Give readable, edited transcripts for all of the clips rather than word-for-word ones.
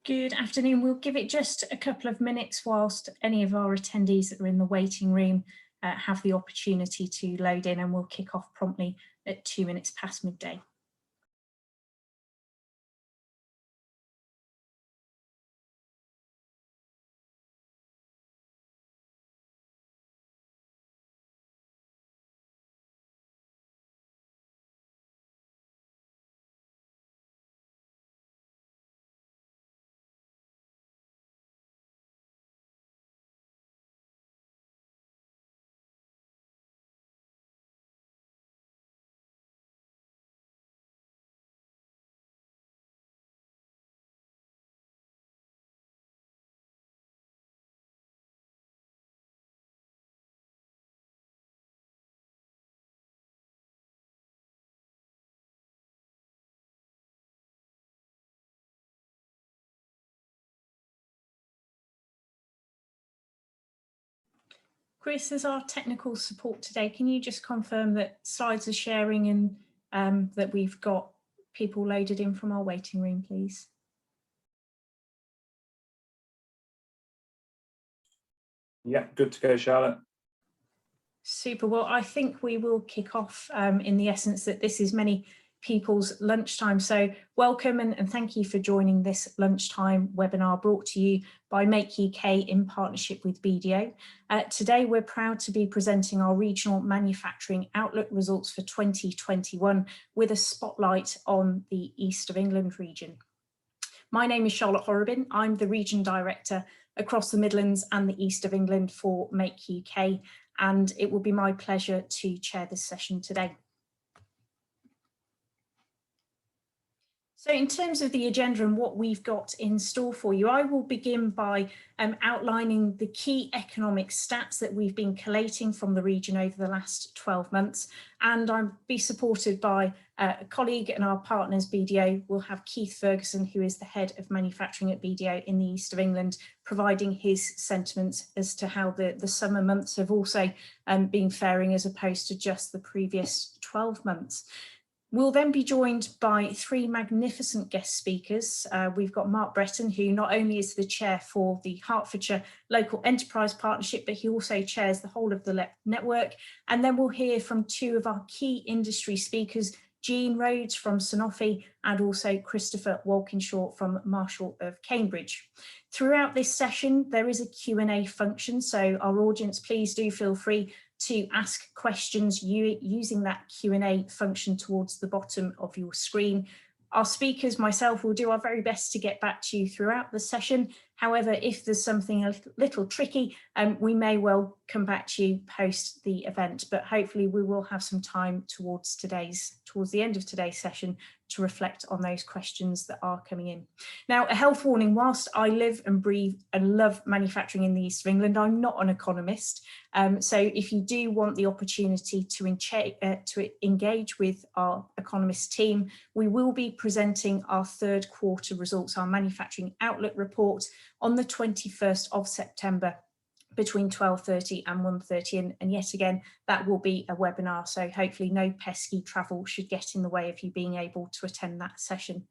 Good afternoon. We'll give it just a couple of minutes whilst any of our attendees that are in the waiting room have the opportunity to load in, and we'll kick off promptly at 2 minutes past midday. Chris, as our technical support today, can you just confirm that slides are sharing and that we've got people loaded in from our waiting room, please? Yeah, good to go, Charlotte. Super. Well, I think we will kick off in the essence that this is many people's lunchtime. So welcome and thank you for joining this lunchtime webinar brought to you by Make UK in partnership with BDO. Today, we're proud to be presenting our regional manufacturing outlook results for 2021 with a spotlight on the East of England region. My name is Charlotte Horobin. I'm the Region Director across the Midlands and the East of England for Make UK, and it will be my pleasure to chair this session today. So in terms of the agenda and what we've got in store for you, I will begin by outlining the key economic stats that we've been collating from the region over the last 12 months. And I'll be supported by a colleague and our partners, BDO. We'll have Keith Ferguson, who is the head of manufacturing at BDO in the East of England, providing his sentiments as to how the summer months have also been faring as opposed to just the previous 12 months. We'll then be joined by three magnificent guest speakers. We've got Mark Bretton, who not only is the chair for the Hertfordshire Local Enterprise Partnership, but he also chairs the whole of the network. And then we'll hear from two of our key industry speakers, Rhodes from Sanofi and also Christopher Walkinshaw from Marshall of Cambridge. Throughout this session, there is a Q&A function, so our audience, please do feel free to ask questions using that Q&A function towards the bottom of your screen. Our speakers, myself, will do our very best to get back to you throughout the session. However, if there's something a little tricky, we may well come back to you post the event, but hopefully we will have some time towards the end of today's session to reflect on those questions that are coming in. Now, a health warning: whilst I live and breathe and love manufacturing in the East of England, I'm not an economist. So if you do want the opportunity to engage with our economist team, we will be presenting our third quarter results, our manufacturing outlook report, on the 21st of September between 12:30 and 1:30, and yet again that will be a webinar, so hopefully no pesky travel should get in the way of you being able to attend that session.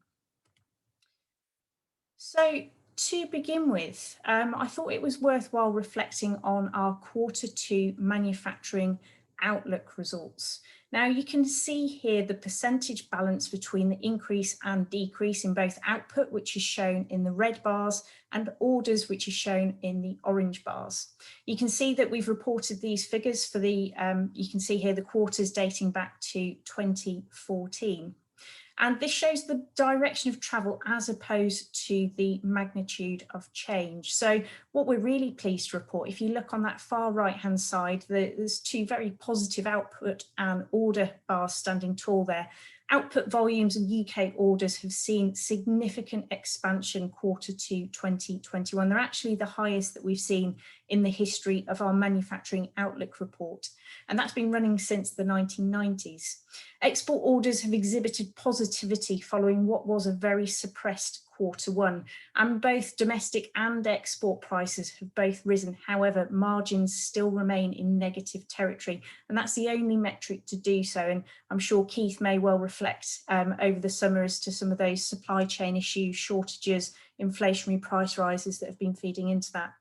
So to begin with, I thought it was worthwhile reflecting on our Q2 manufacturing outlook results. Now you can see here the percentage balance between the increase and decrease in both output, which is shown in the red bars, and orders, which is shown in the orange bars. You can see that we've reported these figures for the, you can see here the quarters dating back to 2014. And this shows the direction of travel as opposed to the magnitude of change. So what we're really pleased to report, if you look on that far right hand side, there's two very positive output and order bars standing tall there. Output volumes and UK orders have seen significant expansion Q2 2021. They're actually the highest that we've seen in the history of our manufacturing outlook report, and that's been running since the 1990s. Export orders have exhibited positivity following what was a very suppressed Q1, and both domestic and export prices have both risen. However, margins still remain in negative territory, and that's the only metric to do so. And I'm sure Keith may well reflect over the summer as to some of those supply chain issues, shortages, inflationary price rises that have been feeding into that.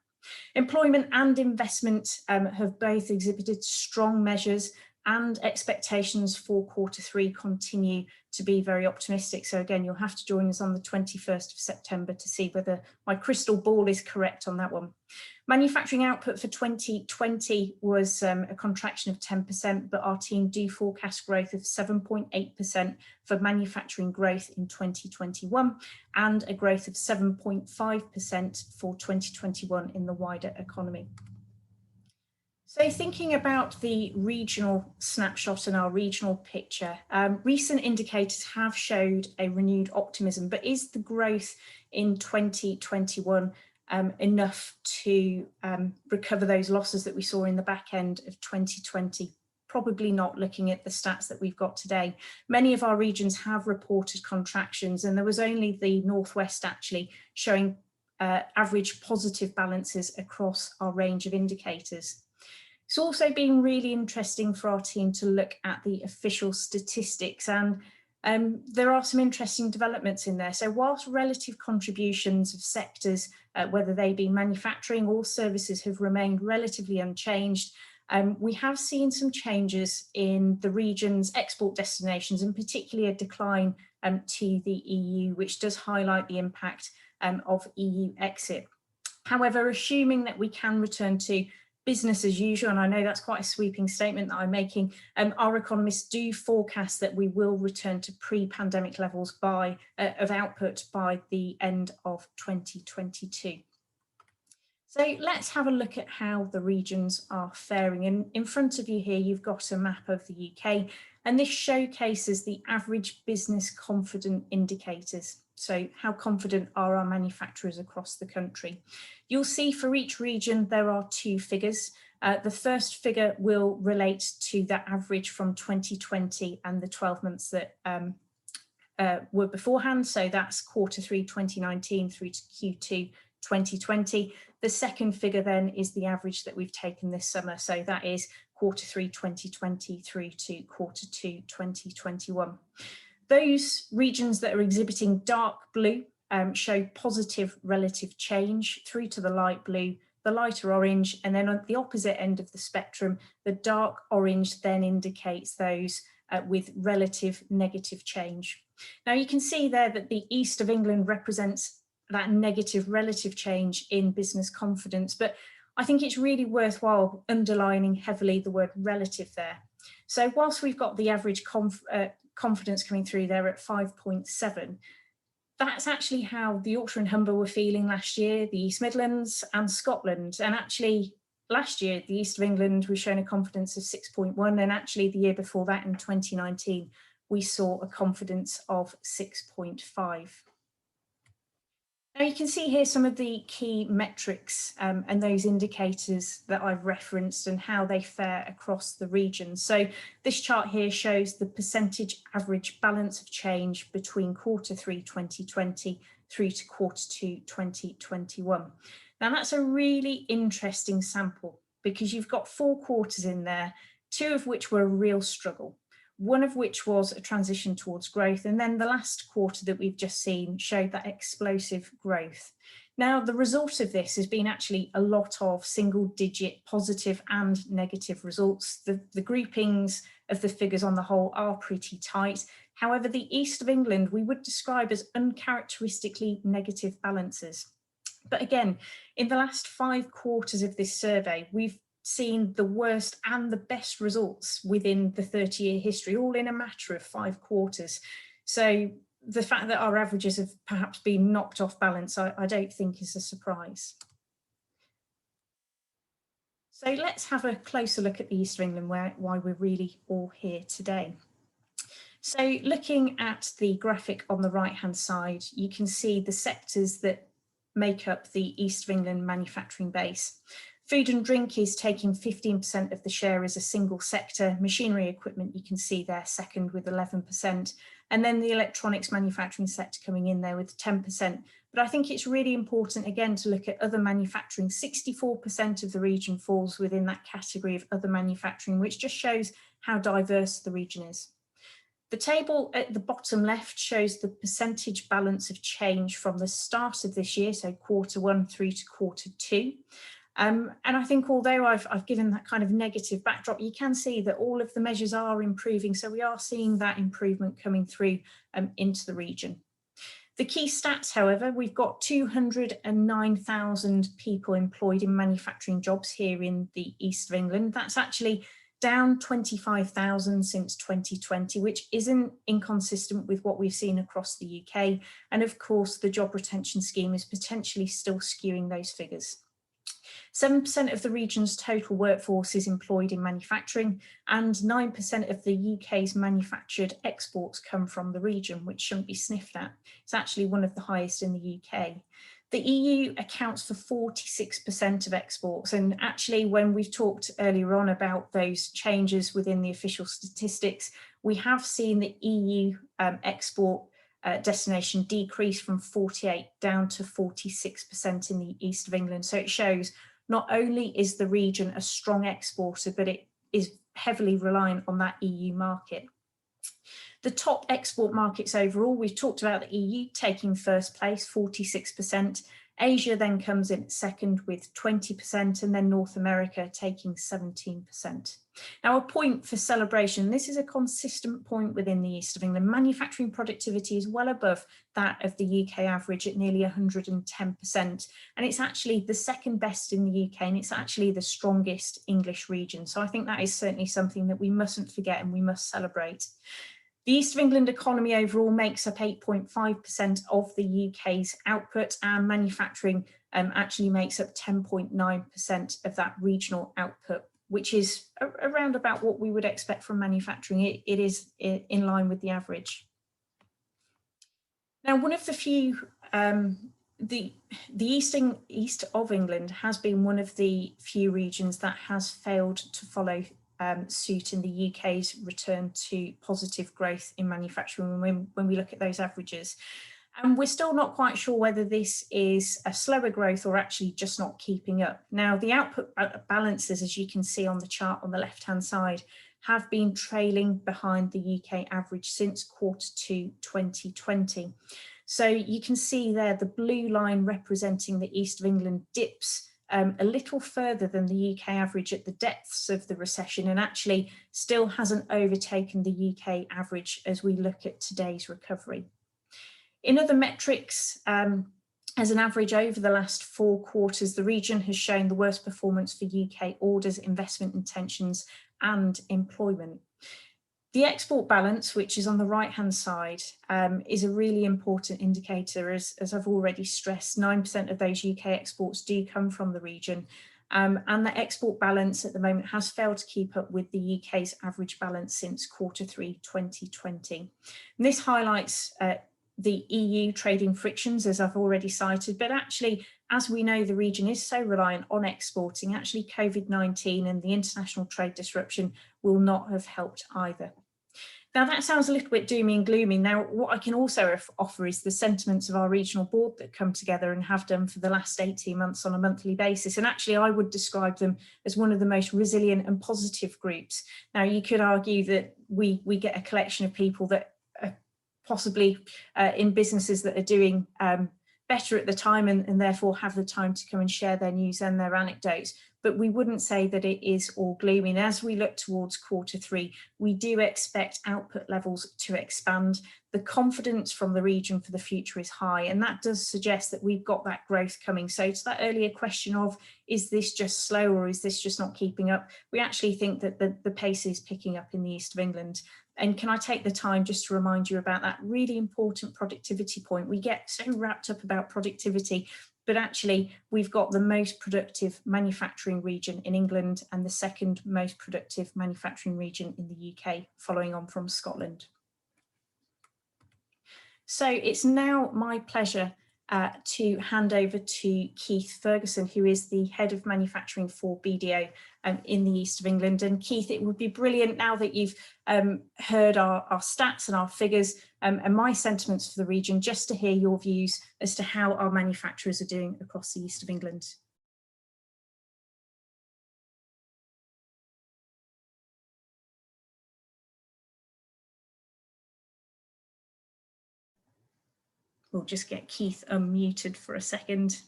Employment and investment have both exhibited strong measures, and expectations for Q3 continue to be very optimistic. So again, you'll have to join us on the 21st of September to see whether my crystal ball is correct on that one. Manufacturing output for 2020 was a contraction of 10%, but our team do forecast growth of 7.8% for manufacturing growth in 2021 and a growth of 7.5% for 2021 in the wider economy. So thinking about the regional snapshot and our regional picture, recent indicators have showed a renewed optimism, but is the growth in 2021 enough to recover those losses that we saw in the back end of 2020? Probably not, looking at the stats that we've got today. Many of our regions have reported contractions, and there was only the Northwest actually showing average positive balances across our range of indicators. It's also been really interesting for our team to look at the official statistics, and there are some interesting developments in there. So whilst relative contributions of sectors, whether they be manufacturing or services, have remained relatively unchanged, we have seen some changes in the region's export destinations, and particularly a decline to the EU, which does highlight the impact of EU exit. However, assuming that we can return to business as usual, and I know that's quite a sweeping statement that I'm making, our economists do forecast that we will return to pre-pandemic levels of output by the end of 2022. So let's have a look at how the regions are faring. And in front of you here, you've got a map of the UK, and this showcases the average business confidence indicators. So how confident are our manufacturers across the country? You'll see for each region there are two figures. The first figure will relate to that average from 2020 and the 12 months that were beforehand. So that's Q3 2019 through to Q2 2020. The second figure then is the average that we've taken this summer. So that is Q3 2020 through to Q2 2021. Those regions that are exhibiting dark blue show positive relative change through to the light blue, the lighter orange, and then at the opposite end of the spectrum, the dark orange then indicates those with relative negative change. Now you can see there that the east of England represents that negative relative change in business confidence, but I think it's really worthwhile underlining heavily the word relative there. So whilst we've got the average confidence coming through there at 5.7, that's actually how the Yorkshire and Humber were feeling last year, the East Midlands and Scotland. And actually last year, the East of England was showing a confidence of 6.1, and actually the year before that in 2019, we saw a confidence of 6.5. Now you can see here some of the key metrics and those indicators that I've referenced and how they fare across the region. So this chart here shows the percentage average balance of change between Q3 2020 through to Q2 2021. Now that's a really interesting sample because you've got 4 quarters in there, 2 of which were a real struggle. One of which was a transition towards growth, and then the last quarter that we've just seen showed that explosive growth. Now, the result of this has been actually a lot of single-digit positive and negative results. The groupings of the figures on the whole are pretty tight. However, the East of England we would describe as uncharacteristically negative balances. But again, in the last 5 quarters of this survey, we've seen the worst and the best results within the 30-year history, all in a matter of 5 quarters. So the fact that our averages have perhaps been knocked off balance, I don't think is a surprise. So let's have a closer look at the East of England, why we're really all here today. So looking at the graphic on the right-hand side, you can see the sectors that make up the East of England manufacturing base. Food and drink is taking 15% of the share as a single sector. Machinery equipment, you can see there second with 11%. And then the electronics manufacturing sector coming in there with 10%. But I think it's really important again to look at other manufacturing. 64% of the region falls within that category of other manufacturing, which just shows how diverse the region is. The table at the bottom left shows the percentage balance of change from the start of this year, so Q1 through to Q2. And I think although I've given that kind of negative backdrop, you can see that all of the measures are improving. So we are seeing that improvement coming through into the region. The key stats, however, we've got 209,000 people employed in manufacturing jobs here in the east of England. That's actually down 25,000 since 2020, which isn't inconsistent with what we've seen across the UK. And of course, the job retention scheme is potentially still skewing those figures. 7% of the region's total workforce is employed in manufacturing, and 9% of the UK's manufactured exports come from the region, which shouldn't be sniffed at. It's actually one of the highest in the UK. The EU accounts for 46% of exports, and actually when we've talked earlier on about those changes within the official statistics, we have seen the EU export destination decrease from 48 down to 46% in the east of England. So it shows not only is the region a strong exporter, but it is heavily reliant on that EU market. The top export markets overall, we've talked about the EU taking first place, 46%. Asia then comes in second with 20%, and then North America taking 17%. Now, a point for celebration, this is a consistent point within the east of England. Manufacturing productivity is well above that of the UK average at nearly 110%. And it's actually the second best in the UK, and it's actually the strongest English region. So I think that is certainly something that we mustn't forget and we must celebrate. The East of England economy overall makes up 8.5% of the UK's output, and manufacturing actually makes up 10.9% of that regional output, which is around about what we would expect from manufacturing. It is in line with the average. Now, one of the few, the east of England has been one of the few regions that has failed to follow suit in the UK's return to positive growth in manufacturing when we look at those averages. And we're still not quite sure whether this is a slower growth or actually just not keeping up. Now, the output balances, as you can see on the chart on the left-hand side, have been trailing behind the UK average since Q2 2020. So you can see there the blue line representing the East of England dips a little further than the UK average at the depths of the recession, and actually still hasn't overtaken the UK average as we look at today's recovery. In other metrics, as an average over the last 4 quarters, the region has shown the worst performance for UK orders, investment intentions and employment. The export balance, which is on the right-hand side, is a really important indicator. As I've already stressed, 9% of those UK exports do come from the region. And the export balance at the moment has failed to keep up with the UK's average balance since Q3 2020. And this highlights the EU trading frictions, as I've already cited, but actually, as we know, the region is so reliant on exporting, actually COVID-19 and the international trade disruption will not have helped either. Now, that sounds a little bit doomy and gloomy. Now, what I can also offer is the sentiments of our regional board that come together and have done for the last 18 months on a monthly basis. And actually, I would describe them as one of the most resilient and positive groups. Now, you could argue that we get a collection of people that are possibly in businesses that are doing better at the time and therefore have the time to come and share their news and their anecdotes. But we wouldn't say that it is all gloomy. And as we look towards Q3, we do expect output levels to expand. The confidence from the region for the future is high, and that does suggest that we've got that growth coming. So to that earlier question of, is this just slow or is this just not keeping up? We actually think that the pace is picking up in the east of England. And can I take the time just to remind you about that really important productivity point? We get so wrapped up about productivity, but actually we've got the most productive manufacturing region in England and the second most productive manufacturing region in the UK, following on from Scotland. So it's now my pleasure to hand over to Keith Ferguson, who is the head of manufacturing for BDO in the east of England. And Keith, it would be brilliant now that you've heard our stats and our figures and my sentiments for the region, just to hear your views as to how our manufacturers are doing across the east of England. We'll just get Keith unmuted for a second.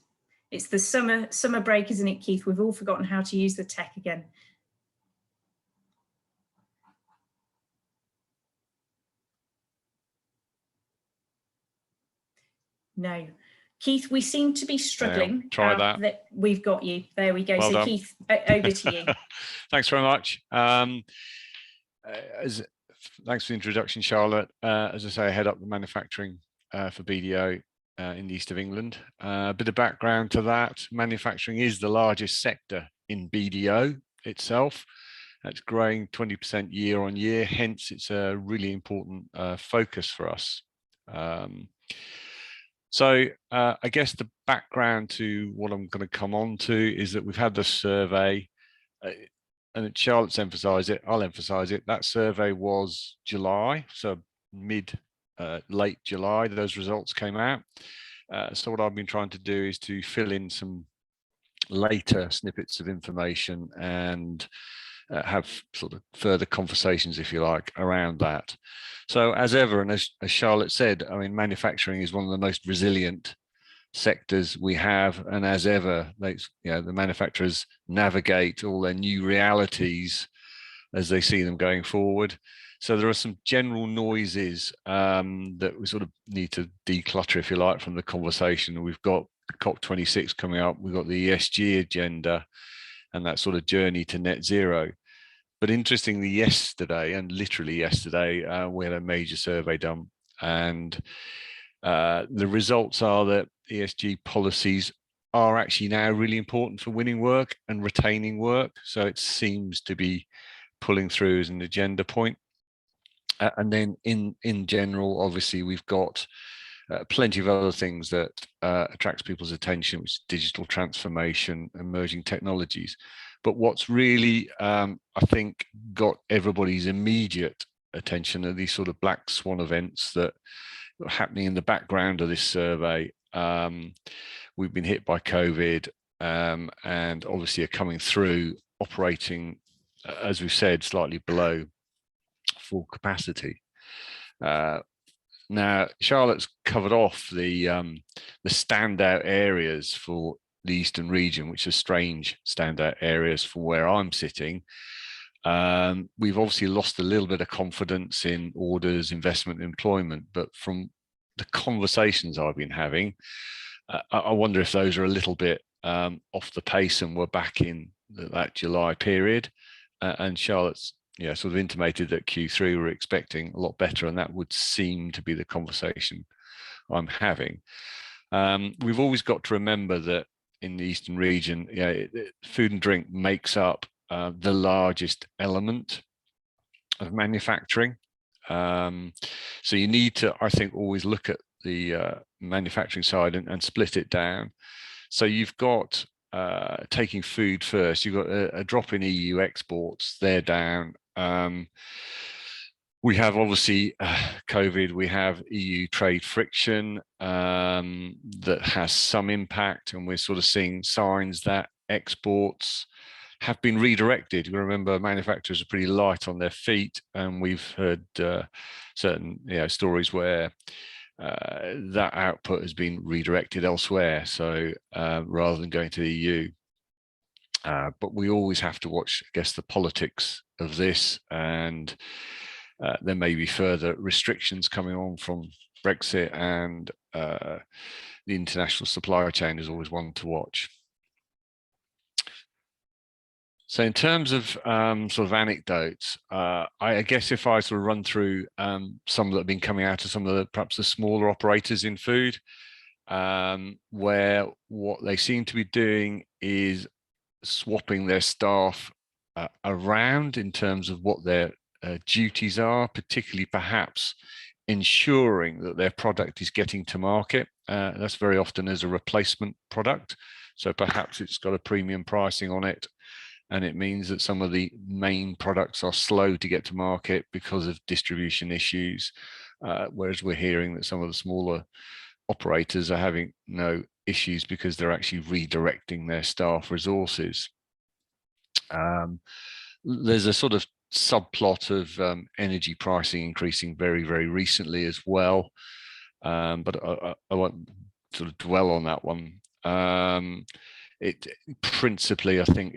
It's the summer break, isn't it, Keith? We've all forgotten how to use the tech again. No. Keith, we seem to be struggling. Try that. We've got you. There we go. Well so done. Keith, over to you. Thanks very much. Thanks for the introduction, Charlotte. As I say, I head up the manufacturing for BDO in the east of England. A bit of background to that: manufacturing is the largest sector in BDO itself. It's growing 20% year on year. Hence, it's a really important focus for us. So I guess the background to what I'm going to come on to is that we've had this survey, and Charlotte's emphasised it, I'll emphasise it. That survey was July, so late July, those results came out. So what I've been trying to do is to fill in some later snippets of information and have sort of further conversations, if you like, around that. So as ever, and as Charlotte said, I mean, manufacturing is one of the most resilient sectors we have, and as ever, the manufacturers navigate all their new realities as they see them going forward. So there are some general noises that we sort of need to declutter, if you like, from the conversation. We've got COP26 coming up, we've got the ESG agenda, and that sort of journey to net zero. But interestingly, yesterday, and literally yesterday, we had a major survey done, and the results are that ESG policies are actually now really important for winning work and retaining work. So it seems to be pulling through as an agenda point. And then in general, obviously, we've got plenty of other things that attracts people's attention, which is digital transformation, emerging technologies. But what's really, I think, got everybody's immediate attention are these sort of black swan events that are happening in the background of this survey. We've been hit by COVID, and obviously are coming through operating, as we've said, slightly below full capacity. Now, Charlotte's covered off the standout areas for the Eastern region, which are strange standout areas from where I'm sitting. We've obviously lost a little bit of confidence in orders, investment, employment, but from the conversations I've been having, I wonder if those are a little bit off the pace and we're back in that July period. And Charlotte's sort of intimated that Q3 we're expecting a lot better, and that would seem to be the conversation I'm having. We've always got to remember that in the Eastern region, food and drink makes up the largest element of manufacturing. So you need to, I think, always look at the manufacturing side and split it down. So you've got, taking food first, you've got a drop in EU exports, they're down. We have obviously COVID, we have EU trade friction that has some impact, and we're sort of seeing signs that exports have been redirected. You remember, manufacturers are pretty light on their feet, and we've heard certain stories where that output has been redirected elsewhere, so rather than going to the EU. But we always have to watch, I guess, the politics of this, and there may be further restrictions coming on from Brexit, and the international supply chain is always one to watch. So in terms of sort of anecdotes, I guess if I sort of run through some that have been coming out of some of the perhaps the smaller operators in food, where what they seem to be doing is swapping their staff around in terms of what their duties are, particularly perhaps ensuring that their product is getting to market. That's very often as a replacement product. So perhaps it's got a premium pricing on it, and it means that some of the main products are slow to get to market because of distribution issues, whereas we're hearing that some of the smaller operators are having no issues because they're actually redirecting their staff resources. There's a sort of subplot of energy pricing increasing very, very recently as well. but I won't sort of dwell on that one. It principally, I think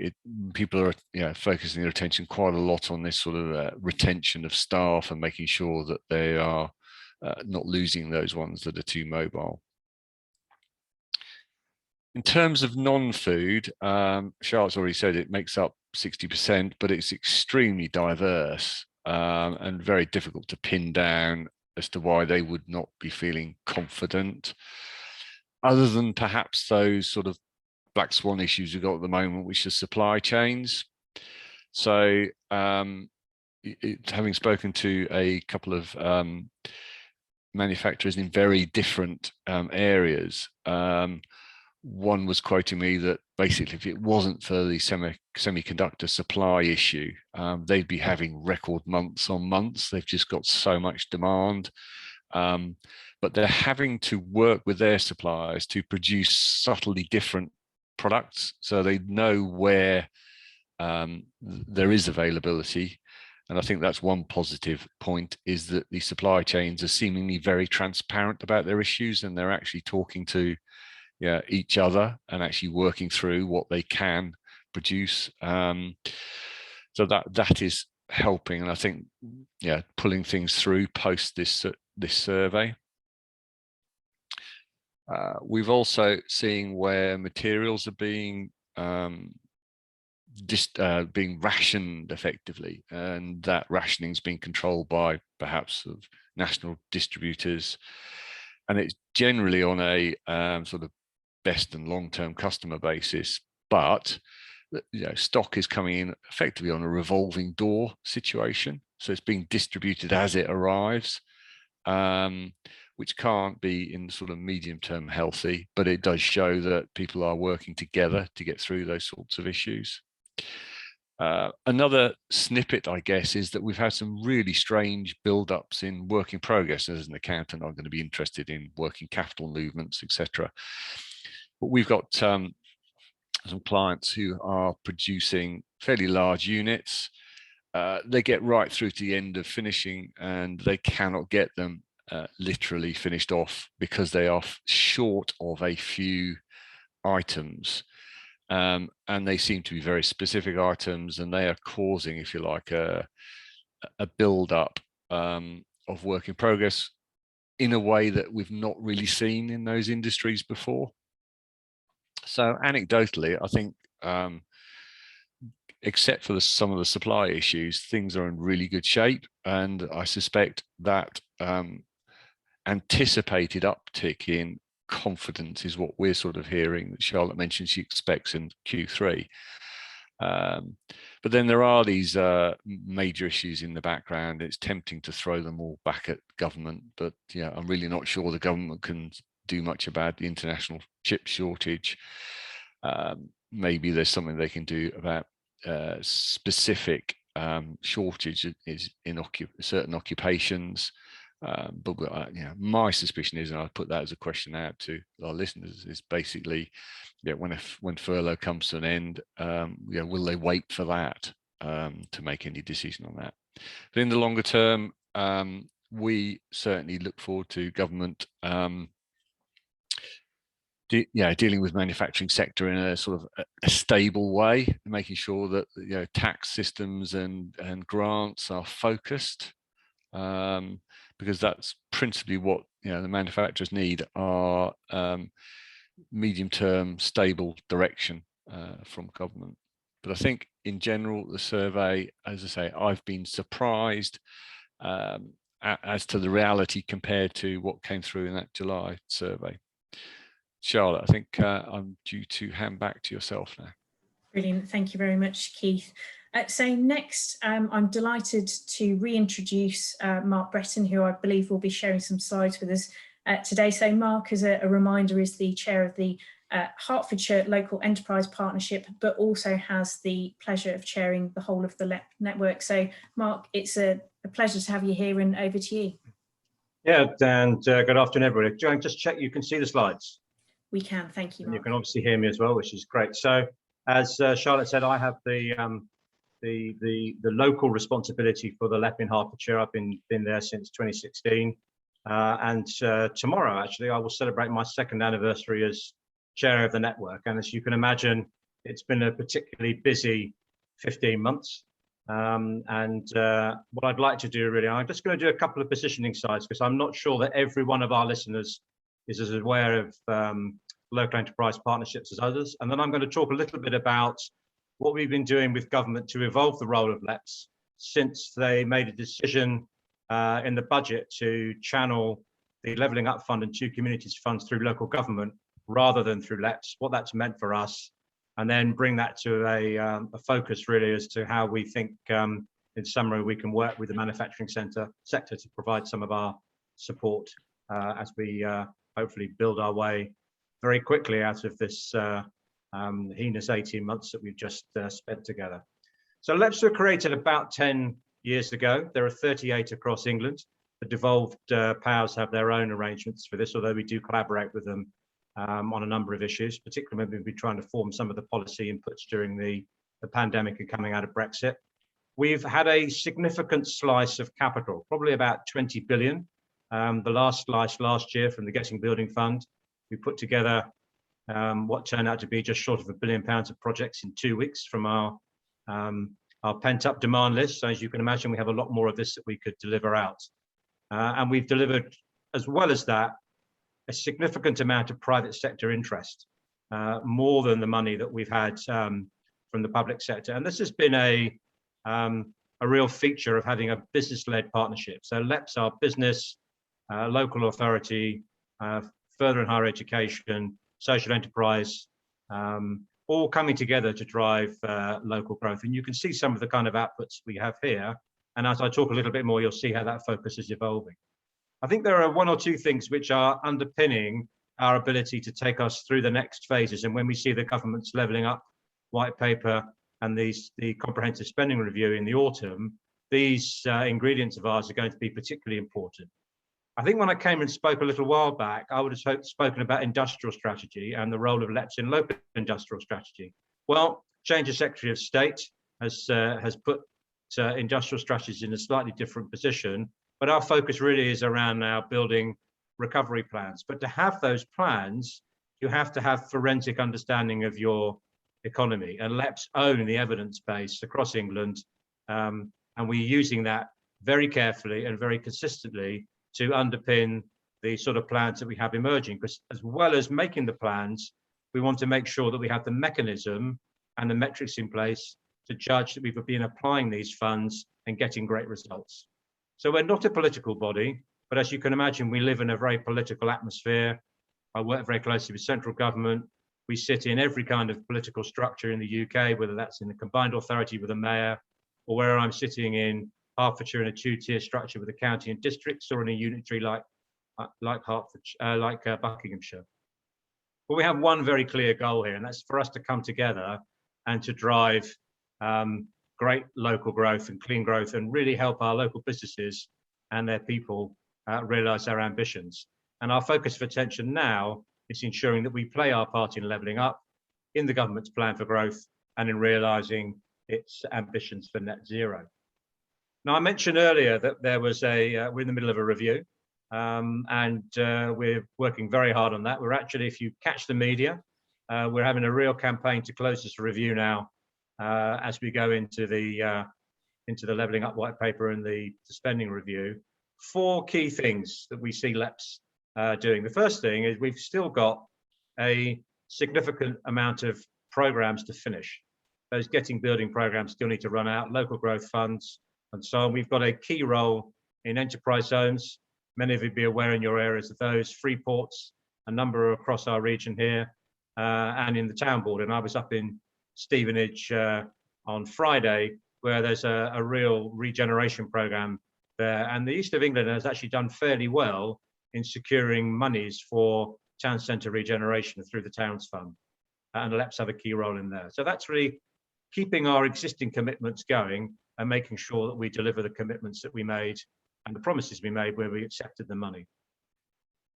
people are focusing their attention quite a lot on this sort of retention of staff and making sure that they are not losing those ones that are too mobile. In terms of non-food, Charlotte's already said it makes up 60%, but it's extremely diverse and very difficult to pin down as to why they would not be feeling confident, other than perhaps those sort of black swan issues we've got at the moment, which are supply chains. So having spoken to a couple of manufacturers in very different areas, one was quoting me that basically if it wasn't for the semiconductor supply issue, they'd be having record months on months. They've just got so much demand. But they're having to work with their suppliers to produce subtly different products, so they know where there is availability. And I think that's one positive point, is that the supply chains are seemingly very transparent about their issues, and they're actually talking to each other and actually working through what they can produce. So that is helping, and I think pulling things through post this survey. We've also seen where materials are being being rationed effectively, and that rationing is being controlled by perhaps sort of national distributors, and it's generally on a sort of best and long-term customer basis, but stock is coming in effectively on a revolving door situation, so it's being distributed as it arrives, which can't be in sort of medium term healthy, but it does show that people are working together to get through those sorts of issues. Another snippet, I guess, is that we've had some really strange build-ups in work in progress. As an accountant, I'm going to be interested in working capital movements, etc. But we've got some clients who are producing fairly large units. They get right through to the end of finishing, and they cannot get them literally finished off because they are short of a few items. And they seem to be very specific items, and they are causing, if you like, a build-up of work in progress in a way that we've not really seen in those industries before. So anecdotally, I think, except for some of the supply issues, things are in really good shape, and I suspect that anticipated uptick in confidence is what we're sort of hearing, that Charlotte mentioned she expects in Q3. But then there are these major issues in the background. It's tempting to throw them all back at government, but I'm really not sure the government can do much about the international chip shortage. Maybe there's something they can do about specific shortage is in certain occupations. But my suspicion is, and I'll put that as a question out to our listeners, is basically, when furlough comes to an end, will they wait for that to make any decision on that? But in the longer term, we certainly look forward to government dealing with manufacturing sector in a sort of a stable way, making sure that tax systems and grants are focused. Because that's principally what the manufacturers need, are medium-term stable direction from government. But I think in general, the survey, as I say, I've been surprised as to the reality compared to what came through in that July survey. Charlotte, I think I'm due to hand back to yourself now. Brilliant. Thank you very much, Keith. So next, I'm delighted to reintroduce Mark Bretton, who I believe will be sharing some slides with us today. So Mark, as a reminder, is the chair of the Hertfordshire Local Enterprise Partnership, but also has the pleasure of chairing the whole of the LEP network. So Mark, it's a pleasure to have you here, and over to you. Yeah, and good afternoon, everybody. Joan, just check you can see the slides. We can, thank you, Mark. And you can obviously hear me as well, which is great. So as Charlotte said, I have the local responsibility for the LEP in Hertfordshire. I've been there since 2016. Tomorrow, actually, I will celebrate my second anniversary as chair of the network. And as you can imagine, it's been a particularly busy 15 months. What I'd like to do really, I'm just going to do a couple of positioning slides because I'm not sure that every one of our listeners is as aware of local enterprise partnerships as others. And then I'm going to talk a little bit about what we've been doing with government to evolve the role of LEPs since they made a decision in the budget to channel the Levelling Up Fund and Two Communities funds through local government rather than through LEPs, what that's meant for us, and then bring that to a focus really as to how we think, in summary, we can work with the manufacturing sector to provide some of our support as we hopefully build our way very quickly out of this heinous 18 months that we've just spent together. So LEPs were created about 10 years ago. There are 38 across England. The devolved powers have their own arrangements for this, although we do collaborate with them on a number of issues, particularly when we've been trying to form some of the policy inputs during the pandemic and coming out of Brexit. We've had a significant slice of capital, probably about 20 billion. The last slice last year from the Getting Building Fund, we put together what turned out to be just short of £1 billion of projects in 2 weeks from our pent-up demand list. So as you can imagine, we have a lot more of this that we could deliver out. And we've delivered, as well as that, a significant amount of private sector interest, more than the money that we've had from the public sector. And this has been a real feature of having a business-led partnership. So LEPs are business, local authority, further and higher education, social enterprise, all coming together to drive local growth. And you can see some of the kind of outputs we have here. And as I talk a little bit more, you'll see how that focus is evolving. I think there are one or two things which are underpinning our ability to take us through the next phases. And when we see the government's levelling up white paper and the comprehensive spending review in the autumn, these ingredients of ours are going to be particularly important. I think when I came and spoke a little while back, I would have spoken about industrial strategy and the role of LEPs in local industrial strategy. Well, change of Secretary of State has put industrial strategies in a slightly different position, but our focus really is around now building recovery plans. But to have those plans, you have to have forensic understanding of your economy, and LEPs own the evidence base across England, and we're using that very carefully and very consistently to underpin the sort of plans that we have emerging. Because as well as making the plans, we want to make sure that we have the mechanism and the metrics in place to judge that we've been applying these funds and getting great results. So we're not a political body, but as you can imagine, we live in a very political atmosphere. I work very closely with central government. We sit in every kind of political structure in the UK, whether that's in the combined authority with a mayor, or where I'm sitting in Hertfordshire in a two-tier structure with a county and districts, or in a unitary like Buckinghamshire. But we have one very clear goal here, and that's for us to come together and to drive great local growth and clean growth, and really help our local businesses and their people realise their ambitions. And our focus of attention now is ensuring that we play our part in levelling up, in the government's plan for growth, and in realising its ambitions for net zero. Now, I mentioned earlier that there was we're in the middle of a review, and we're working very hard on that. We're actually, if you catch the media, we're having a real campaign to close this review now as we go into the levelling up white paper and the spending review. 4 key things that we see LEPs doing. The first thing is we've still got a significant amount of programs to finish. Those Getting Building programs still need to run out, local growth funds, and so on. We've got a key role in enterprise zones. Many of you be aware in your areas of those, free ports, a number across our region here, and in the town board. And I was up in Stevenage on Friday, where there's a real regeneration program there. And the East of England has actually done fairly well in securing monies for town centre regeneration through the Towns Fund. And LEPs have a key role in there. So that's really keeping our existing commitments going and making sure that we deliver the commitments that we made and the promises we made where we accepted the money.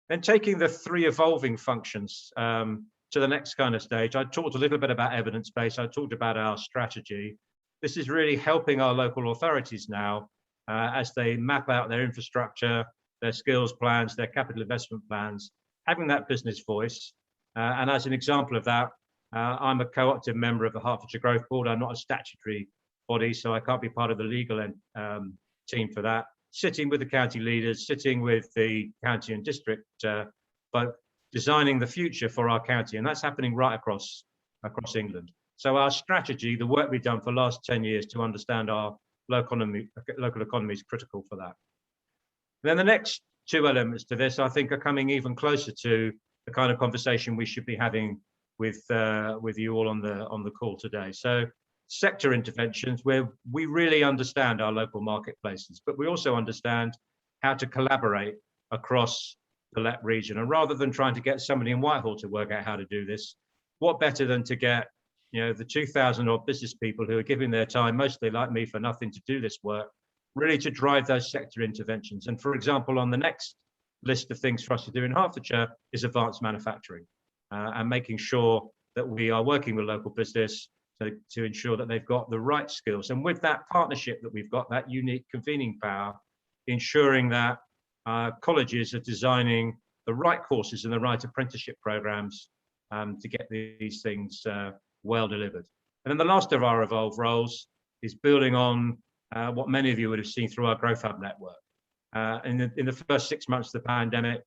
Then taking the 3 evolving functions to the next kind of stage. I talked a little bit about evidence base. I talked about our strategy. This is really helping our local authorities now as they map out their infrastructure, their skills plans, their capital investment plans, having that business voice. And as an example of that, I'm a co-opted member of the Hertfordshire Growth Board. I'm not a statutory body, so I can't be part of the legal team for that. Sitting with the county leaders, sitting with the county and district, but designing the future for our county, and that's happening right across England. So our strategy, the work we've done for the last 10 years to understand our local economy is critical for that. Then the next two elements to this, I think, are coming even closer to the kind of conversation we should be having with you all on the call today. So sector interventions, where we really understand our local marketplaces, but we also understand how to collaborate across the LEP region. And rather than trying to get somebody in Whitehall to work out how to do this, what better than to get, you know, the 2,000 odd business people who are giving their time, mostly like me, for nothing to do this work, really to drive those sector interventions. And for example, on the next list of things for us to do in Hertfordshire is advanced manufacturing, and making sure that we are working with local business to ensure that they've got the right skills. And with that partnership that we've got, that unique convening power, ensuring that colleges are designing the right courses and the right apprenticeship programs to get these things well delivered. And then the last of our evolved roles is building on what many of you would have seen through our Growth Hub network. In the first 6 months of the pandemic,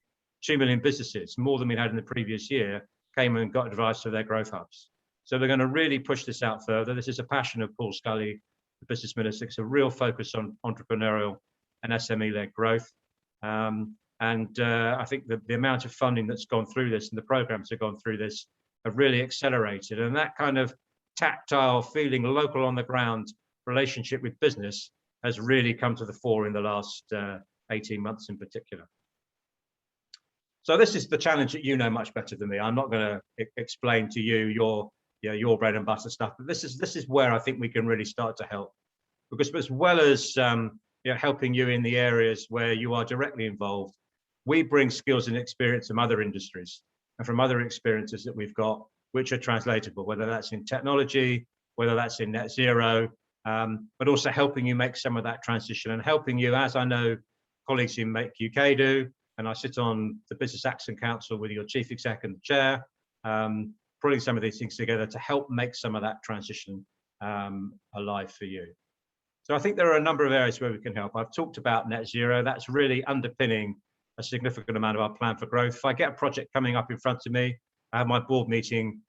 2 million businesses, more than we had in the previous year, came and got advice for their growth hubs. So we're going to really push this out further. This is a passion of Paul Scully, the business minister. It's a real focus on entrepreneurial and SME-led growth. I think the amount of funding that's gone through this and the programs that have gone through this have really accelerated. And that kind of tactile feeling, local on the ground relationship with business has really come to the fore in the last 18 months in particular. So this is the challenge that you know much better than me. I'm not going to explain to you your bread and butter stuff, but this is where I think we can really start to help, because as well as helping you in the areas where you are directly involved, we bring skills and experience from other industries and from other experiences that we've got, which are translatable, whether that's in technology, whether that's in net zero, but also helping you make some of that transition and helping you, as I know colleagues in Make UK do, and I sit on the Business Action Council with your chief exec and the chair, putting some of these things together to help make some of that transition alive for you. So I think there are a number of areas where we can help. I've talked about net zero. That's really underpinning a significant amount of our plan for growth. If I get a project coming up in front of me, I have my board meeting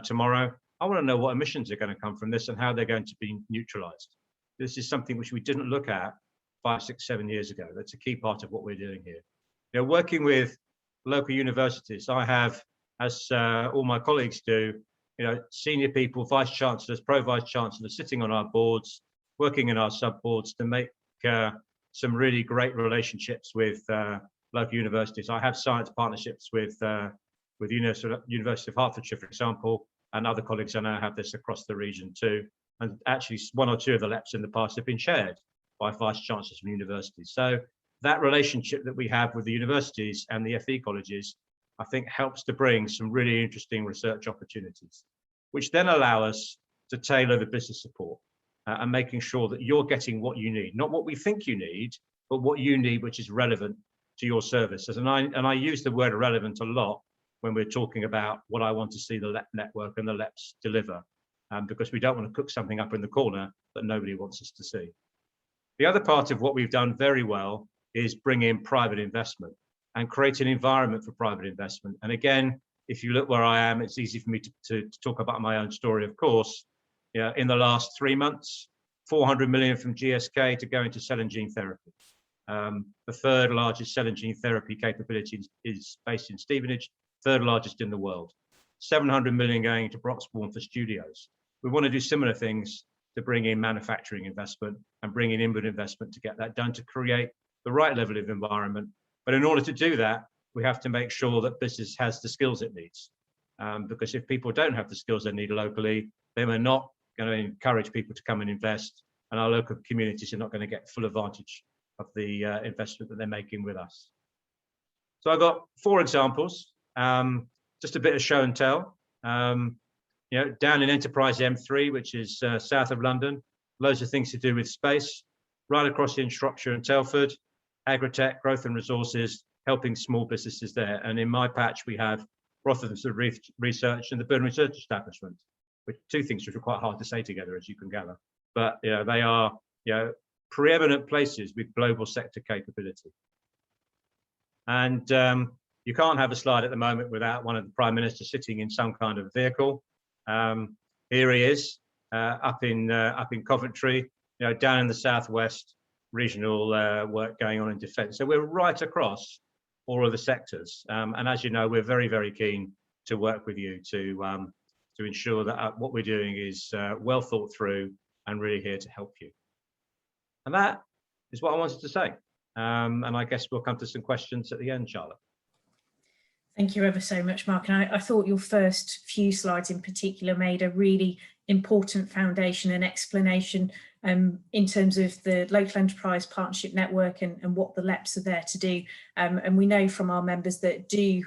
tomorrow, I want to know what emissions are going to come from this and how they're going to be neutralized. This is something which we didn't look at 5, 6, 7 years ago. That's a key part of what we're doing here. You know, working with local universities, I have, as all my colleagues do, senior people, vice chancellors, pro-vice chancellors sitting on our boards, working in our sub-boards to make some really great relationships with local universities. I have science partnerships with University of Hertfordshire, for example, and other colleagues I know have this across the region too. And actually 1 or 2 of the LEPs in the past have been chaired by vice chancellors from universities. So that relationship that we have with the universities and the FE colleges, I think helps to bring some really interesting research opportunities, which then allow us to tailor the business support and making sure that you're getting what you need, not what we think you need, but what you need, which is relevant to your services. And I use the word relevant a lot when we're talking about what I want to see the LEP network and the LEPs deliver, because we don't want to cook something up in the corner that nobody wants us to see. The other part of what we've done very well is bring in private investment and create an environment for private investment. And again, if you look where I am, it's easy for me to talk about my own story, of course. In the last 3 months, 400 million from GSK to go into cell and gene therapy. The 3rd largest cell and gene therapy capability is based in Stevenage, 3rd largest in the world. 700 million going into Broxbourne for studios. We want to do similar things to bring in manufacturing investment and bring in inward investment to get that done, to create the right level of environment. But in order to do that, we have to make sure that business has the skills it needs. Because if people don't have the skills they need locally, then we're not going to encourage people to come and invest, and our local communities are not going to get full advantage of the investment that they're making with us. So I've got 4 examples, just a bit of show and tell. Down in Enterprise M3, which is south of London, loads of things to do with space. Right across in Shropshire and Telford, agritech, growth and resources, helping small businesses there. And in my patch, we have Rotherham's Research and the Bretton Research Establishment, which two things which are quite hard to say together, as you can gather. But they are preeminent places with global sector capability. And you can't have a slide at the moment without one of the Prime Minister sitting in some kind of vehicle. Here he is, up in Coventry, down in the southwest, regional work going on in defence. So we're right across all of the sectors, and as you know, we're very, very keen to work with you to ensure that what we're doing is well thought through and really here to help you. And that is what I wanted to say. And I guess we'll come to some questions at the end, Charlotte. Thank you ever so much, Mark. And I thought your first few slides in particular made a really important foundation and explanation in terms of the Local Enterprise Partnership Network and what the LEPs are there to do. And we know from our members that do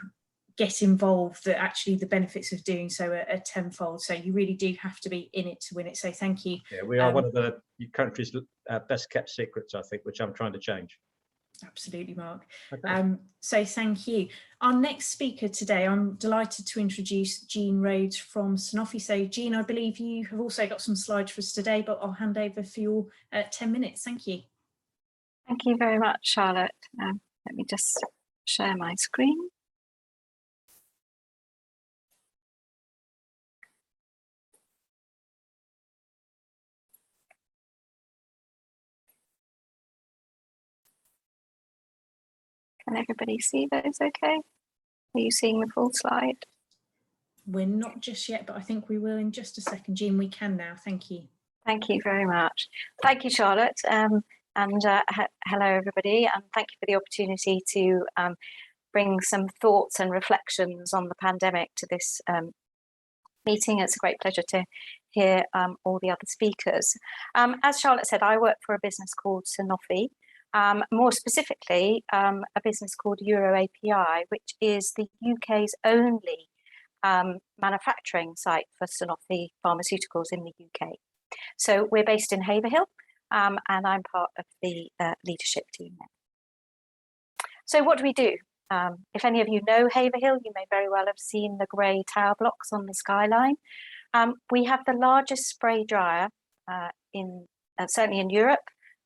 get involved that actually the benefits of doing so are tenfold. So you really do have to be in it to win it. So thank you. Yeah, we are one of the country's best kept secrets, I think, which I'm trying to change. Absolutely, Mark. Okay. So thank you. Our next speaker today, I'm delighted to introduce Jean Rhodes from Sanofi. So Jean, I believe you have also got some slides for us today, but I'll hand over for your 10 minutes. Thank you. Thank you very much, Charlotte. Let me just share my screen. Can everybody see those okay? Are you seeing the full slide? We're not just yet, but I think we will in just a second. Jean, we can now. Thank you. Thank you very much. Thank you, Charlotte. And hello, everybody. And thank you for the opportunity to bring some thoughts and reflections on the pandemic to this meeting. It's a great pleasure to hear all the other speakers. As Charlotte said, I work for a business called Sanofi. More specifically, a business called EuroAPI, which is the UK's only manufacturing site for Sanofi pharmaceuticals in the UK. So we're based in Haverhill, and I'm part of the leadership team there. So what do we do? If any of you know Haverhill, you may very well have seen the grey tower blocks on the skyline. We have the largest spray dryer certainly in Europe.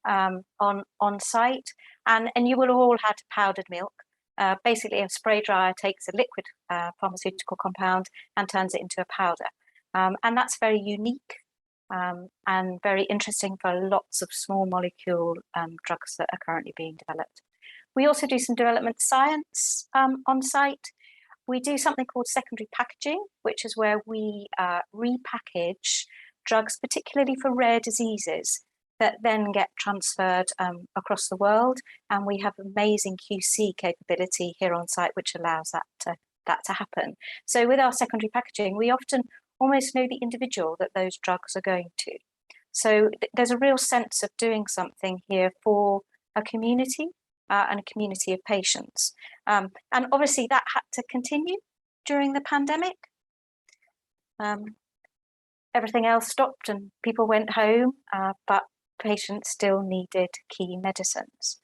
On site, and you will have all had powdered milk. Basically, a spray dryer takes a liquid pharmaceutical compound and turns it into a powder, and that's very unique and very interesting for lots of small molecule drugs that are currently being developed. We also do some development science on site. We do something called secondary packaging, which is where we repackage drugs, particularly for rare diseases, that then get transferred across the world, and we have amazing QC capability here on site, which allows that to happen. So with our secondary packaging, we often almost know the individual that those drugs are going to. So there's a real sense of doing something here for a community and a community of patients. And obviously that had to continue during the pandemic. Everything else stopped and people went home, but patients still needed key medicines.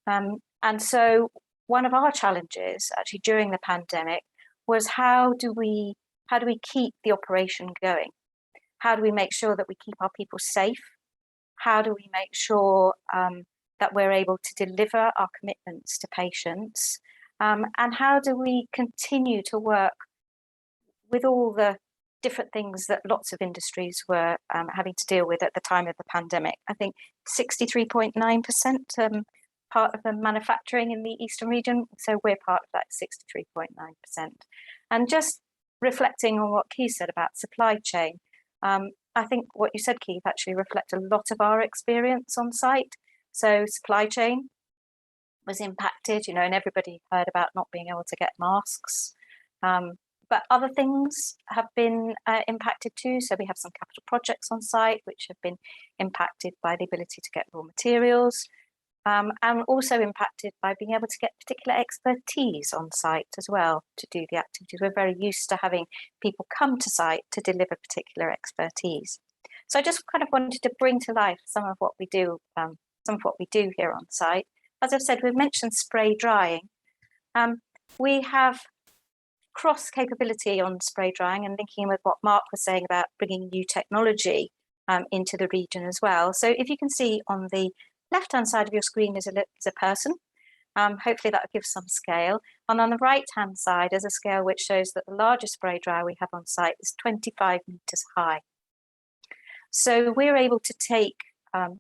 And so one of our challenges actually during the pandemic was how do we keep the operation going? How do we make sure that we keep our people safe? How do we make sure that we're able to deliver our commitments to patients? And how do we continue to work with all the different things that lots of industries were having to deal with at the time of the pandemic? I think 63.9% part of the manufacturing in the Eastern region, so we're part of that 63.9%. And just reflecting on what Keith said about supply chain, I think what you said, Keith, actually reflect a lot of our experience on site. So supply chain was impacted, and everybody heard about not being able to get masks. But other things have been impacted too. So we have some capital projects on site which have been impacted by the ability to get raw materials, and also impacted by being able to get particular expertise on site as well to do the activities. We're very used to having people come to site to deliver particular expertise. So I just kind of wanted to bring to life some of what we do here on site. as I've said, we've mentioned spray drying. We have cross capability on spray drying, and linking with what Mark was saying about bringing new technology into the region as well. So if you can see on the left-hand side of your screen is a person. Hopefully that gives some scale. And on the right-hand side is a scale which shows that the largest spray dryer we have on site is 25 meters high. So we're able to take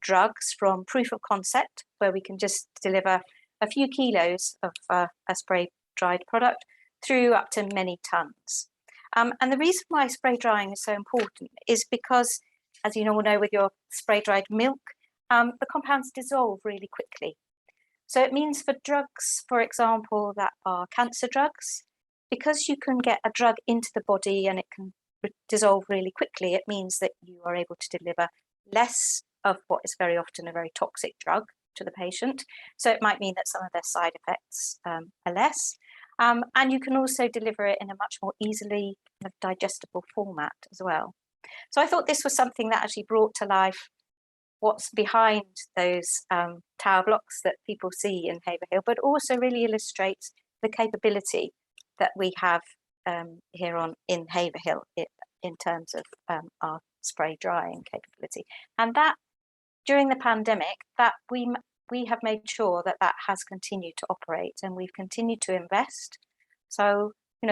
drugs from proof of concept, where we can just deliver a few kilos of a spray dried product, through up to many tons. And the reason why spray drying is so important is because, as you all know, with your spray dried milk, the compounds dissolve really quickly. So it means for drugs, for example, that are cancer drugs, because you can get a drug into the body and it can dissolve really quickly, it means that you are able to deliver less of what is very often a very toxic drug to the patient. So it might mean that some of their side effects are less. And you can also deliver it in a much more easily digestible format as well. So I thought this was something that actually brought to life what's behind those tower blocks that people see in Haverhill, but also really illustrates the capability that we have here in Haverhill in terms of our spray drying capability. And that during the pandemic, that we have made sure that that has continued to operate, and we've continued to invest. So,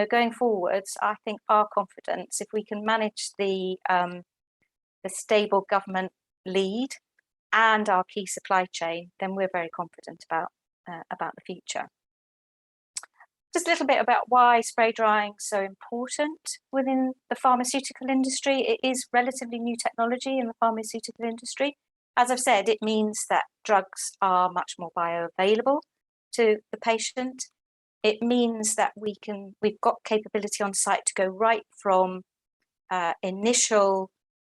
going forwards, I think our confidence, if we can manage the stable government lead and our key supply chain, then we're very confident about the future. Just a little bit about why spray drying is so important within the pharmaceutical industry. It is relatively new technology in the pharmaceutical industry. As I've said, it means that drugs are much more bioavailable to the patient. It means that we've got capability on site to go right from initial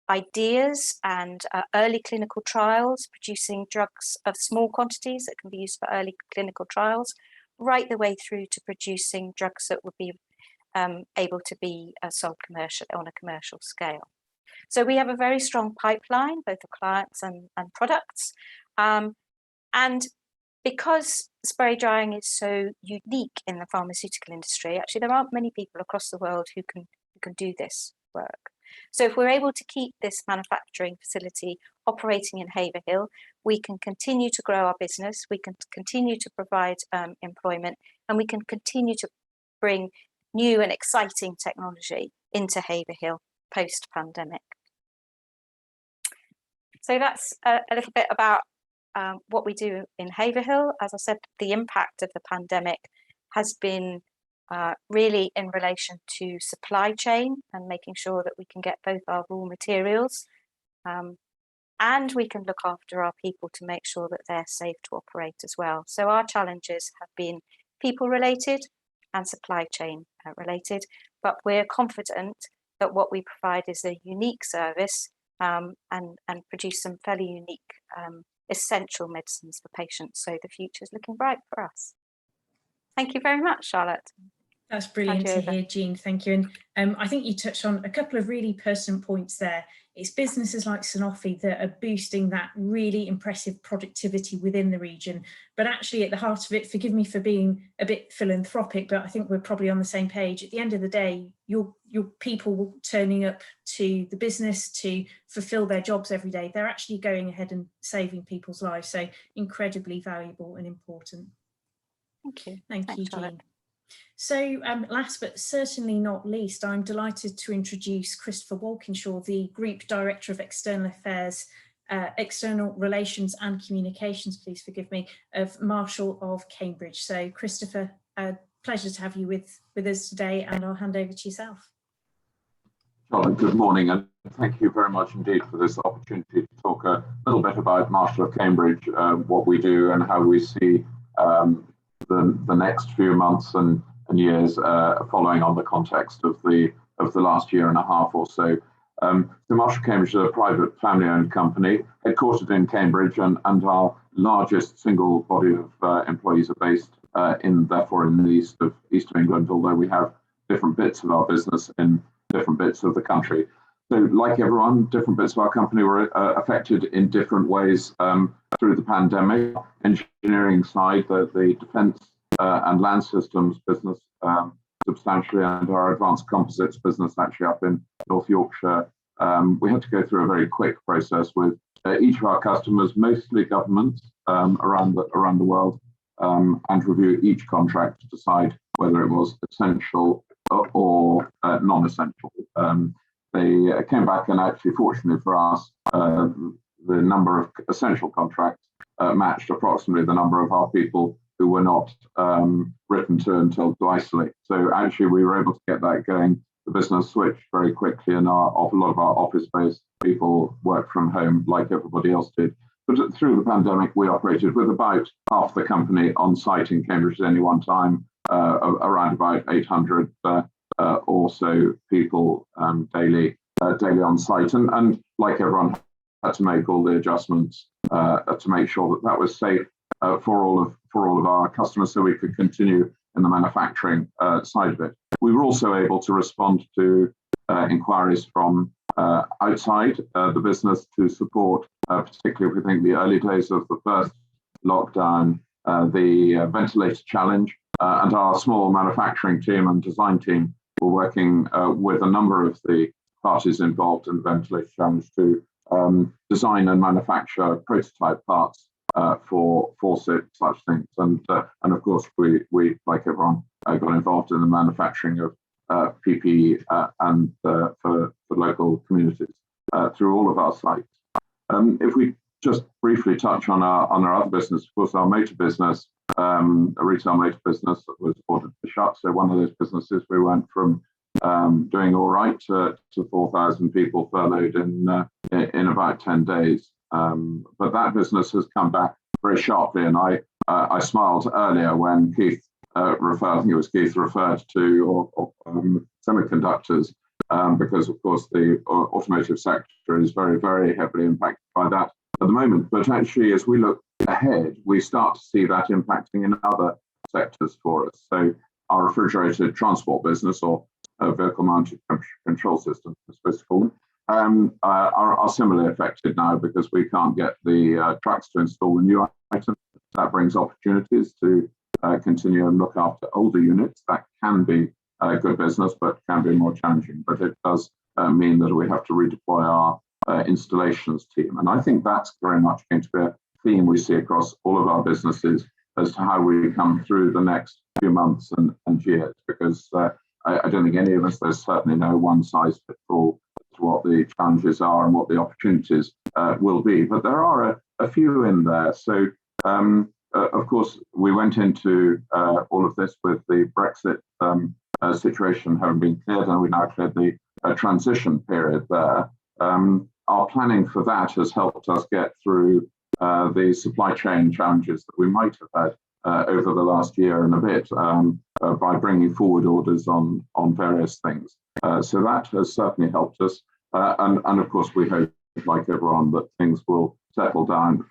ideas and early clinical trials, producing drugs of small quantities that can be used for early clinical trials, right the way through to producing drugs that would be able to be sold on a commercial scale. So we have a very strong pipeline, both of clients and products. And because spray drying is so unique in the pharmaceutical industry, actually there aren't many people across the world who can do this work. So if we're able to keep this manufacturing facility operating in Haverhill, we can continue to grow our business, we can continue to provide employment, and we can continue to bring new and exciting technology into Haverhill post-pandemic. So that's a little bit about what we do in Haverhill. As I said, the impact of the pandemic has been really in relation to supply chain and making sure that we can get both our raw materials and we can look after our people to make sure that they're safe to operate as well. So our challenges have been people related and supply chain related, but we're confident that what we provide is a unique service and produce some fairly unique essential medicines for patients. So the future is looking bright for us. Thank you very much, Charlotte. That's brilliant to hear, Jean. Thank you. And I think you touched on a couple of really pertinent points there. It's businesses like Sanofi that are boosting that really impressive productivity within the region. But actually at the heart of it, forgive me for being a bit philanthropic, but I think we're probably on the same page. At the end of the day, your people turning up to the business to fulfill their jobs every day, they're actually going ahead and saving people's lives. So incredibly valuable and important. Thank you. Thank you, Jean. So last but certainly not least, I'm delighted to introduce Christopher Walkinshaw, the Group Director of External Affairs, External Relations and Communications, please forgive me, of Marshall of Cambridge. So Christopher, pleasure to have you with us today, and I'll hand over to yourself. Charlotte, good morning, and thank you very much indeed for this opportunity to talk a little bit about Marshall of Cambridge, what we do and how we see the next few months and years following on the context of the last year and a half or so. The Marshall Cambridge is a private family-owned company headquartered in Cambridge, and our largest single body of employees are based in the east of England, although we have different bits of our business in different bits of the country. So like everyone, different bits of our company were affected in different ways through the pandemic. Engineering side, the defence and land systems business substantially, and our advanced composites business actually up in North Yorkshire. We had to go through a very quick process with each of our customers, mostly governments around the world, and review each contract to decide whether it was essential or non-essential. They came back, and actually, fortunately for us, the number of essential contracts matched approximately the number of our people who were not written to and told to isolate. So actually, we were able to get that going. The business switched very quickly, and a lot of our office-based people worked from home like everybody else did. But through the pandemic, we operated with about half the company on site in Cambridge at any one time, around about 800 or so people daily on site, and like everyone, had to make all the adjustments to make sure that was safe for all of our customers, so we could continue in the manufacturing side of it. We were also able to respond to inquiries from outside the business to support, particularly if we think the early days of the first lockdown, the ventilator challenge, and our small manufacturing team and design team were working with a number of the parties involved in the ventilator challenge to design and manufacture prototype parts for such things. And of course, we like everyone, got involved in the manufacturing of PPE and for local communities through all of our sites. If we just briefly touch on our other business, of course, our motor business, a retail motor business that was ordered to shut. So one of those businesses, we went from doing all right to 4,000 people furloughed in about 10 days. But that business has come back very sharply, and I smiled earlier when Keith referred to semiconductors, because of course the automotive sector is very, very heavily impacted by that at the moment. But actually, as we look ahead, we start to see that impacting in other sectors for us. So our refrigerated transport business, or vehicle mounted control systems, I suppose to call them, are similarly affected now because we can't get the trucks to install the new items. That brings opportunities to continue and look after older units. That can be good business, but can be more challenging. But it does mean that we have to redeploy our installations team. And I think that's very much going to be a theme we see across all of our businesses as to how we come through the next few months and years, because I don't think any of us, there's certainly no one size fits all to what the challenges are and what the opportunities will be. But there are a few in there. So of course, we went into all of this with the Brexit situation having been cleared, and we now cleared the transition period there. Our planning for that has helped us get through the supply chain challenges that we might have had over the last year and a bit by bringing forward orders on various things. So that has certainly helped us. And of course, we hope, like everyone, that things will settle down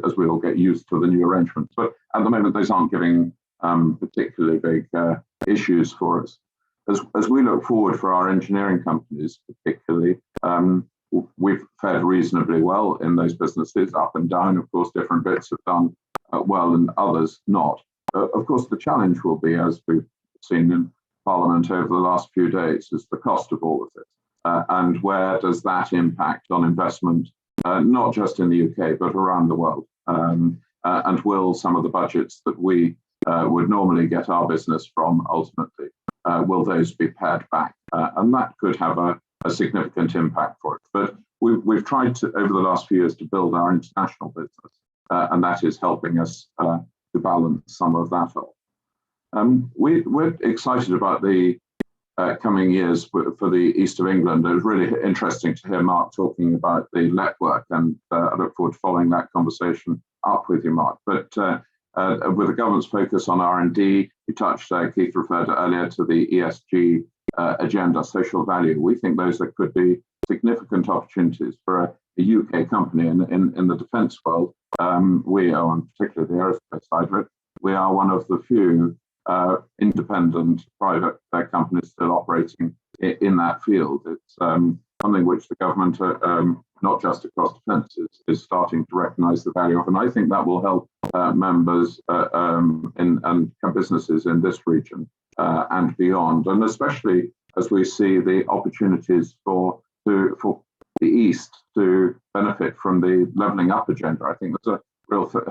as we all get used to the new arrangements. But at the moment, those aren't giving particularly big issues for us. As we look forward for our engineering companies, particularly, we've fared reasonably well in those businesses, up and down. Of course, different bits have done well and others not. Of course, the challenge will be, as we've seen in Parliament over the last few days, is the cost of all of this. And where does that impact on investment, not just in the UK, but around the world? And will some of the budgets that we would normally get our business from ultimately, will those be pared back? And that could have a significant impact for it. But we've tried to, over the last few years, to build our international business, and that is helping us to balance some of that off. We're excited about the coming years for the East of England. It was really interesting to hear Mark talking about the network, and I look forward to following that conversation up with you, Mark. But with the government's focus on R&D, you touched, Keith referred earlier to the ESG agenda, social value. We think those could be significant opportunities for a UK company in the defence world. We are, and particularly the aerospace side of it, we are one of the few independent private companies still operating in that field. It's something which the government, not just across defence, is starting to recognise the value of, and I think that will help members and businesses in this region and beyond, and especially as we see the opportunities for the East to benefit from the levelling up agenda. I think there's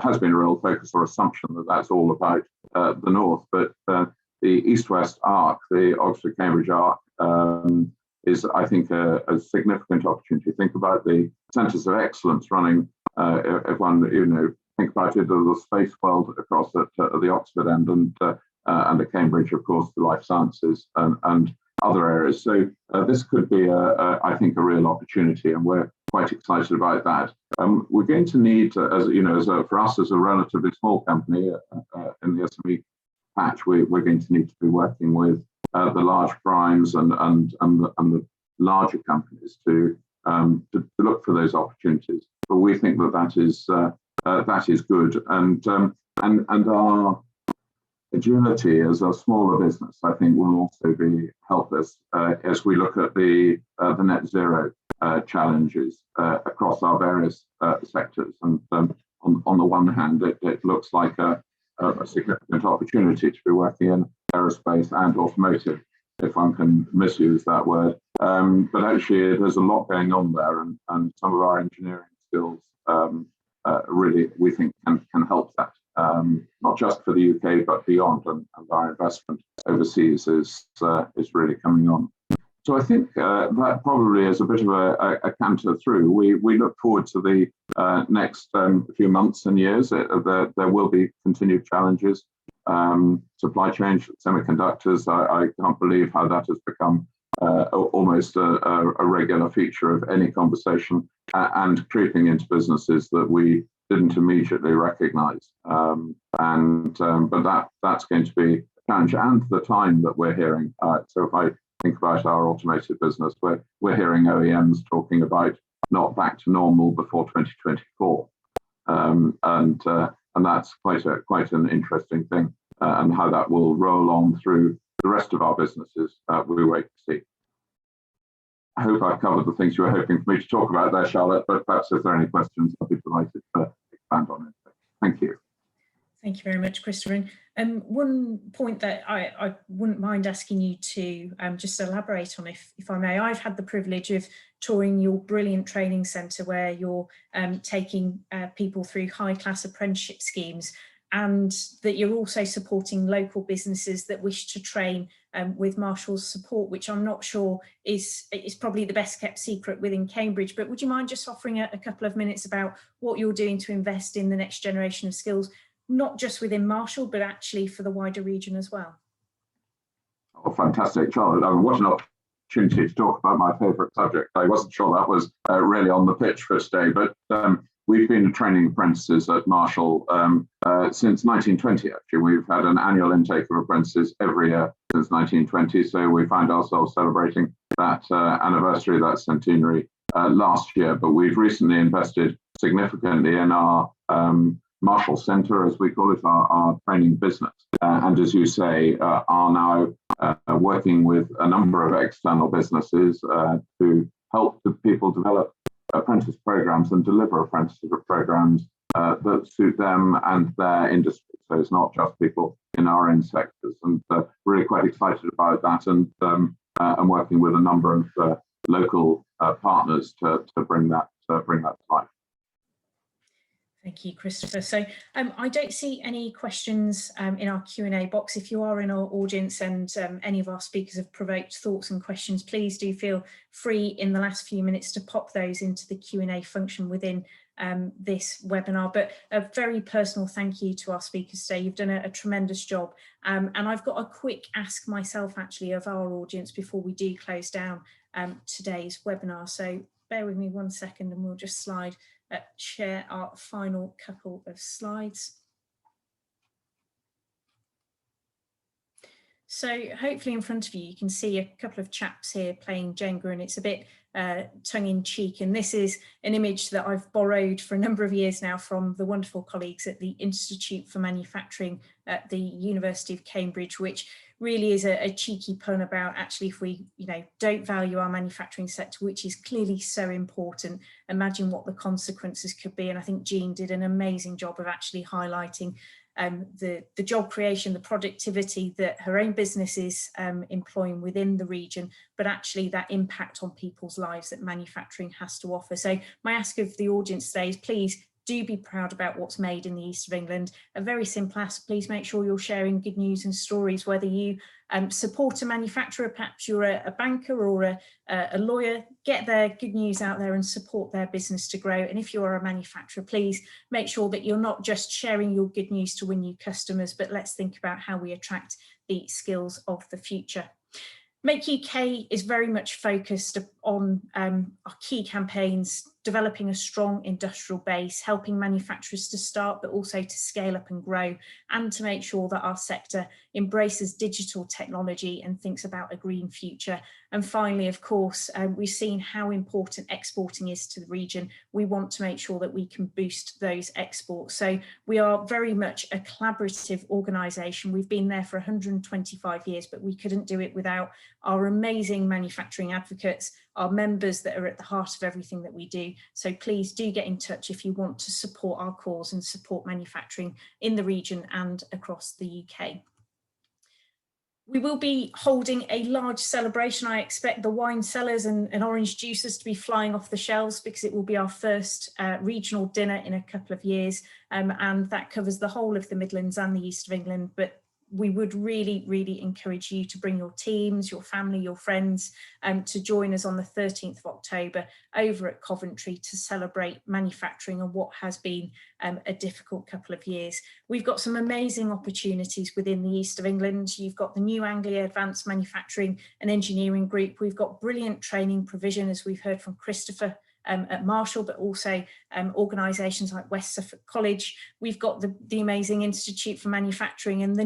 has been a real focus or assumption that that's all about the North, but the East-West arc, the Oxford-Cambridge arc, is, I think, a significant opportunity. Think about the centres of excellence running. If one, think about it, the space world across at the Oxford end, and at Cambridge, of course, the life sciences and other areas. So this could be, I think, a real opportunity, and we're quite excited about that. We're going to need, for us as a relatively small company in the SME patch, we're going to need to be working with the large primes and the larger companies to look for those opportunities. But we think that is good, and our agility as a smaller business, I think, will also help us as we look at the net zero challenges across our various sectors. And on the one hand, it looks like a significant opportunity to be working in aerospace and automotive, if one can misuse that word. But actually, there's a lot going on there, and some of our engineering skills really, we think, can help that. Not just for the UK, but beyond, and our investment overseas is really coming on. So I think that probably is a bit of a canter through. We look forward to the next few months and years. There will be continued challenges. Supply chain, semiconductors, I can't believe how that has become almost a regular feature of any conversation, and creeping into businesses that we didn't immediately recognise. But that's going to be a challenge, and the time that we're hearing. So if I think about our automotive business, we're hearing OEMs talking about not back to normal before 2024, and that's quite an interesting thing, and how that will roll on through the rest of our businesses. We wait to see. I hope I've covered the things you were hoping for me to talk about there, Charlotte, but perhaps if there are any questions, I'll be delighted to expand on it. Thank you. Thank you very much, Christopher. And one point that I wouldn't mind asking you to just elaborate on, if I may. I've had the privilege of touring your brilliant training centre, where you're taking people through high-class apprenticeship schemes, and that you're also supporting local businesses that wish to train with Marshall's support, which I'm not sure is probably the best kept secret within Cambridge. But would you mind just offering a couple of minutes about what you're doing to invest in the next generation of skills, not just within Marshall, but actually for the wider region as well? Oh, fantastic, Charlotte. What an opportunity to talk about my favourite subject. I wasn't sure that was really on the pitch for today, but we've been training apprentices at Marshall since 1920, actually. We've had an annual intake of apprentices every year since 1920, so we find ourselves celebrating that anniversary, that centenary last year. But we've recently invested significantly in our Marshall Centre, as we call it, our training business. And as you say, are now working with a number of external businesses to help people develop apprentice programs and deliver apprenticeship programs that suit them and their industry. So it's not just people in our own sectors, and really quite excited about that, and working with a number of local partners to bring that to life. Thank you, Christopher. So I don't see any questions in our Q&A box. If you are in our audience and any of our speakers have provoked thoughts and questions, please do feel free in the last few minutes to pop those into the Q&A function within this webinar. But a very personal thank you to our speakers today. You've done a tremendous job. And I've got a quick ask myself, actually, of our audience before we do close down today's webinar. So bear with me 1 second and we'll just share our final couple of slides. So hopefully in front of you, you can see a couple of chaps here playing Jenga, and it's a bit tongue-in-cheek. And this is an image that I've borrowed for a number of years now from the wonderful colleagues at the Institute for Manufacturing at the University of Cambridge, which really is a cheeky pun about actually if we, don't value our manufacturing sector, which is clearly so important, imagine what the consequences could be. And I think Jean did an amazing job of actually highlighting the job creation, the productivity that her own business is employing within the region, but actually that impact on people's lives that manufacturing has to offer. So my ask of the audience today is please do be proud about what's made in the east of England. A very simple ask, please make sure you're sharing good news and stories, whether you support a manufacturer, perhaps you're a banker or a lawyer, get their good news out there and support their business to grow. And if you are a manufacturer, please make sure that you're not just sharing your good news to win new customers, but let's think about how we attract the skills of the future. Make UK is very much focused on our key campaigns, developing a strong industrial base, helping manufacturers to start, but also to scale up and grow, and to make sure that our sector embraces digital technology and thinks about a green future. And finally, of course, we've seen how important exporting is to the region. We want to make sure that we can boost those exports. So we are very much a collaborative organisation. We've been there for 125 years, but we couldn't do it without our amazing manufacturing advocates, our members that are at the heart of everything that we do. So please do get in touch if you want to support our cause and support manufacturing in the region and across the UK. We will be holding a large celebration. I expect the wine cellars and orange juices to be flying off the shelves because it will be our first regional dinner in a couple of years, and that covers the whole of the Midlands and the east of England. But we would really, really encourage you to bring your teams, your family, your friends to join us on the 13th of October over at Coventry to celebrate manufacturing and what has been a difficult couple of years. We've got some amazing opportunities within the east of England. You've got the New Anglia Advanced Manufacturing and Engineering Group. We've got brilliant training provision, as we've heard from Christopher, at Marshall, but also organisations like West Suffolk College. We've got the amazing Institute for Manufacturing and the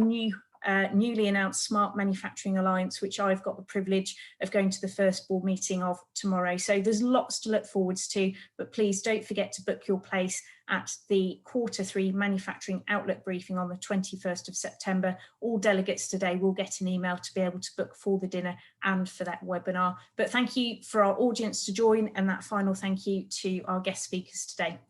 newly announced Smart Manufacturing Alliance, which I've got the privilege of going to the first board meeting of tomorrow. So there's lots to look forwards to, but please don't forget to book your place at the Q3 Manufacturing Outlook briefing on the 21st of September. All delegates today will get an email to be able to book for the dinner and for that webinar. But thank you for our audience to join, and that final thank you to our guest speakers today.